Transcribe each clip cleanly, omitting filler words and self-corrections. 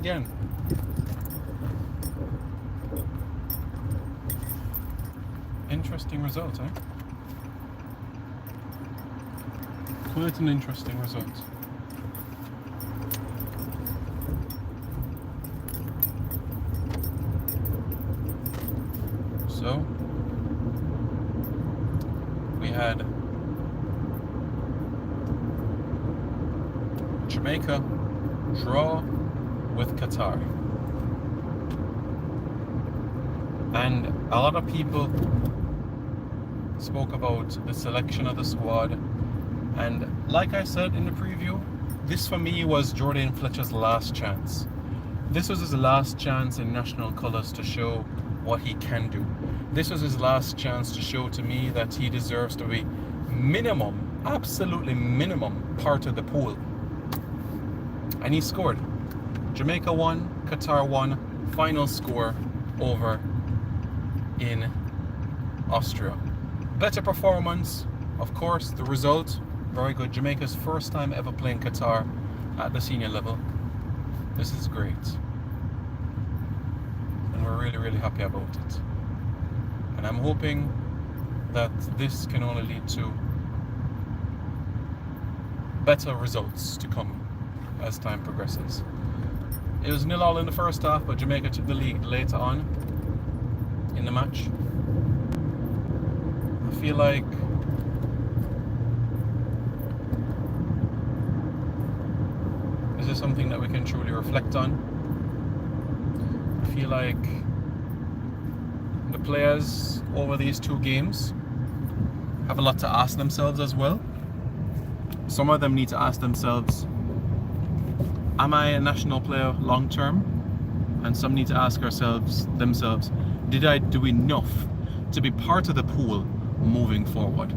Again, interesting result, eh? Quite an interesting result. So, we had Jamaica draw with Qatar. And a lot of people spoke about the selection of the squad. And like I said in the preview, this for me was Jordan Fletcher's last chance. This was his last chance in national colours to show what he can do. This was his last chance to show to me that he deserves to be minimum, absolutely minimum, part of the pool. And he scored. Jamaica won, Qatar won, final score over in Austria. Better performance, of course, the result, very good. Jamaica's first time ever playing Qatar at the senior level. This is great. And we're really, really happy about it. And I'm hoping that this can only lead to better results to come as time progresses. It was 0-0 in the first half, but Jamaica took the lead later on in the match. I feel like this is something that we can truly reflect on. I feel like the players over these two games have a lot to ask themselves as well. Some of them need to ask themselves, am I a national player long term? And some need to ask themselves, did I do enough to be part of the pool moving forward?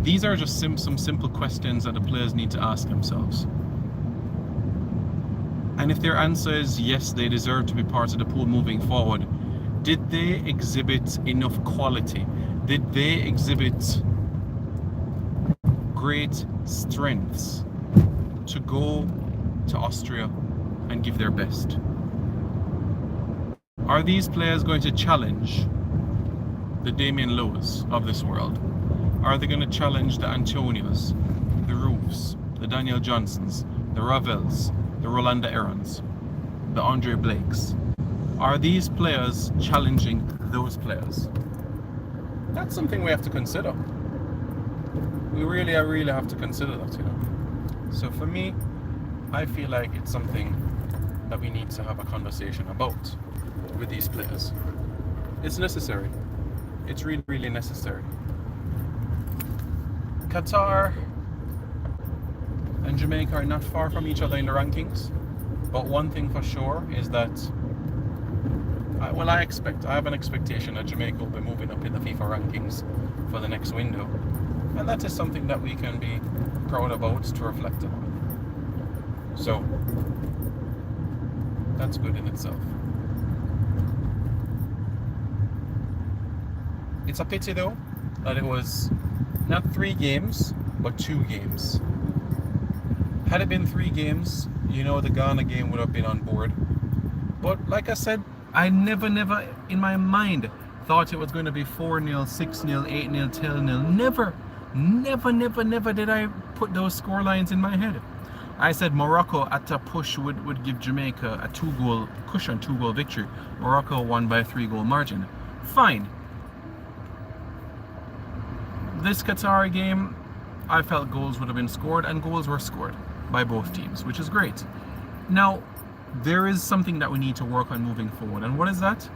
These are just some simple questions that the players need to ask themselves. And if their answer is yes, they deserve to be part of the pool moving forward, did they exhibit enough quality? Did they exhibit great strengths to go to Austria and give their best? Are these players going to challenge the Damian Lewis of this world? Are they going to challenge the Antonios, the Roofs, the Daniel Johnsons, the Ravels, the Rolanda Aarons, the Andre Blakes? Are these players challenging those players? That's something we have to consider. We really have to consider that, you know. So for me, I feel like it's something that we need to have a conversation about with these players. It's necessary. It's really, really necessary. Qatar and Jamaica are not far from each other in the rankings, but one thing for sure is that I have an expectation that Jamaica will be moving up in the FIFA rankings for the next window, and that is something that we can be proud about to reflect on. So that's good in itself. It's a pity though that it was not 3 games but 2 games. Had it been 3 games, you know, the Ghana game would have been on board. But like I said, I never in my mind thought it was going to be 4-0, 6-0, 8-0, 10-0. Never did I put those score lines in my head. I said Morocco at a push would give Jamaica a 2-goal victory. Morocco won by a 3-goal margin. Fine. This Qatar game, I felt goals would have been scored, and goals were scored by both teams, which is great. Now, there is something that we need to work on moving forward, and what is that?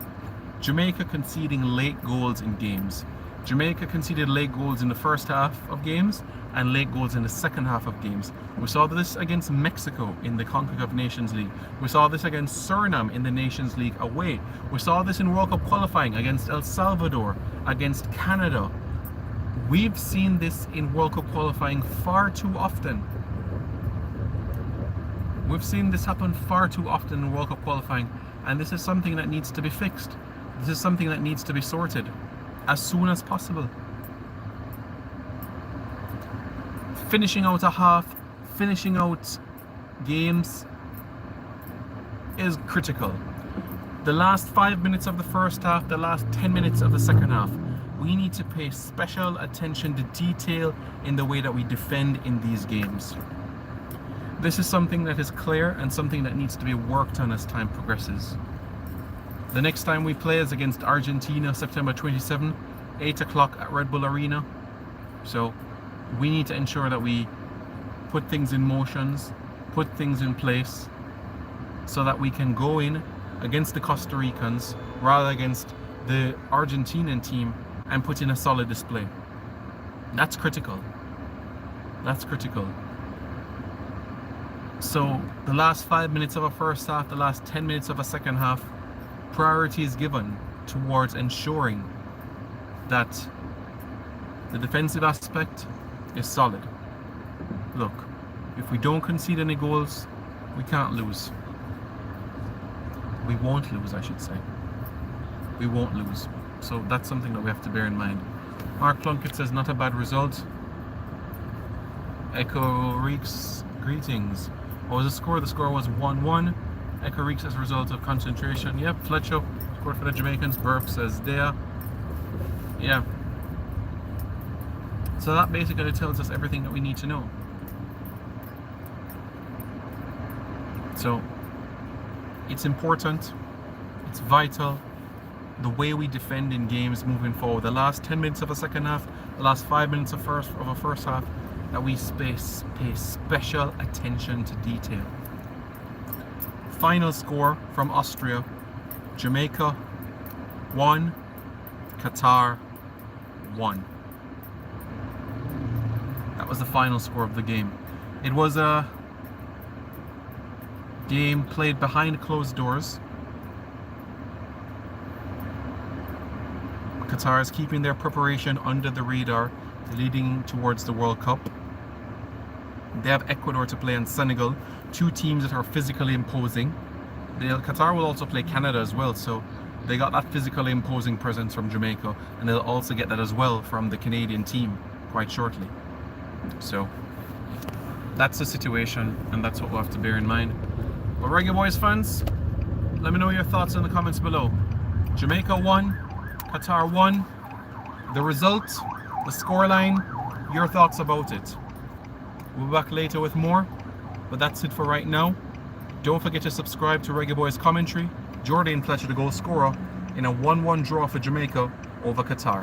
Jamaica conceding late goals in games. Jamaica conceded late goals in the first half of games and late goals in the second half of games. We saw this against Mexico in the CONCACAF Nations League. We saw this against Suriname in the Nations League away. We saw this in World Cup qualifying against El Salvador, against Canada. We've seen this in World Cup qualifying far too often. We've seen this happen far too often in World Cup qualifying, and this is something that needs to be fixed. This is something that needs to be sorted as soon as possible. Finishing out a half, finishing out games is critical. The last 5 minutes of the first half, the last 10 minutes of the second half, we need to pay special attention to detail in the way that we defend in these games. This is something that is clear and something that needs to be worked on as time progresses. The next time we play is against Argentina, September 27, 8 o'clock at Red Bull Arena. So we need to ensure that we put things in motions, put things in place, so that we can go in against the Costa Ricans rather against the Argentinian team and put in a solid display. That's critical. That's critical. So the last 5 minutes of a first half, the last 10 minutes of a second half, priority is given towards ensuring that the defensive aspect is solid. Look, if we don't concede any goals, we can't lose. We won't lose, I should say. We won't lose. So that's something that we have to bear in mind. Mark Plunkett says, not a bad result. Echo Reeks, greetings. What was the score? The score was 1-1. Echo Reeks as a result of concentration. Yep, Fletcher scored for the Jamaicans. Burp says there. Yeah. So that basically tells us everything that we need to know. So it's important, it's vital, the way we defend in games moving forward. The last 10 minutes of a second half, the last 5 minutes of a first half, that we pay special attention to detail. Final score from Austria: Jamaica 1, Qatar 1. That was the final score of the game. It was a game played behind closed doors. Qatar is keeping their preparation under the radar, leading towards the World Cup. They have Ecuador to play and Senegal, two teams that are physically imposing. Qatar will also play Canada as well, so they got that physically imposing presence from Jamaica, and they'll also get that as well from the Canadian team quite shortly. So that's the situation, and that's what we'll have to bear in mind. But Reggae Boys fans, let me know your thoughts in the comments below. Jamaica 1, Qatar 1. The result, the scoreline, your thoughts about it. We'll be back later with more, but that's it for right now. Don't forget to subscribe to Reggae Boys Commentary. Jordan Fletcher, the goal scorer, in a 1-1 draw for Jamaica over Qatar.